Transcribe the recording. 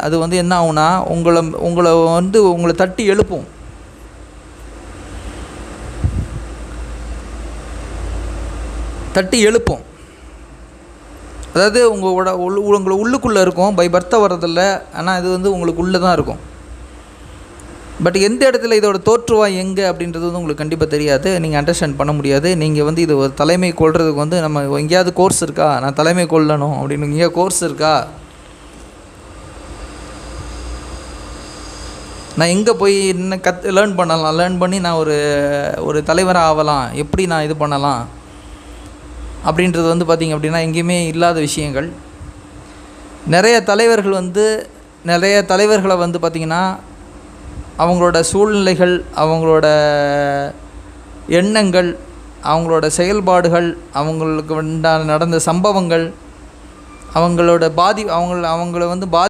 அது வந்து என்ன ஆகும்னா உங்களை தட்டி எழுப்பும். அதாவது உங்களை உள்ளுக்குள்ளே இருக்கும், பை பர்த்தாக வர்றதில்ல. ஆனால் இது வந்து உங்களுக்கு உள்ளே தான் இருக்கும். பட் எந்த இடத்துல இதோட தோற்றுவா எங்கே அப்படின்றது வந்து உங்களுக்கு கண்டிப்பாக தெரியாது, நீங்கள் அண்டர்ஸ்டாண்ட் பண்ண முடியாது. நீங்கள் வந்து இது ஒரு தலைமை கொள்றதுக்கு வந்து நம்ம எங்கேயாவது கோர்ஸ் இருக்கா, நான் தலைமை கொள்ளணும் அப்படின்னு எங்கேயா கோர்ஸ் இருக்கா, நான் எங்கே போய் இன்னும் லேர்ன் பண்ணி நான் ஒரு தலைவராக ஆகலாம், எப்படி நான் இது பண்ணலாம் அப்படின்றது வந்து பார்த்திங்க அப்படின்னா எங்கேயுமே இல்லாத விஷயங்கள். நிறைய தலைவர்களை வந்து பார்த்திங்கன்னா அவங்களோட சூழ்நிலைகள், அவங்களோட எண்ணங்கள், அவங்களோட செயல்பாடுகள், அவங்களுக்கு நடந்த சம்பவங்கள், அவங்களோட அவங்கள வந்து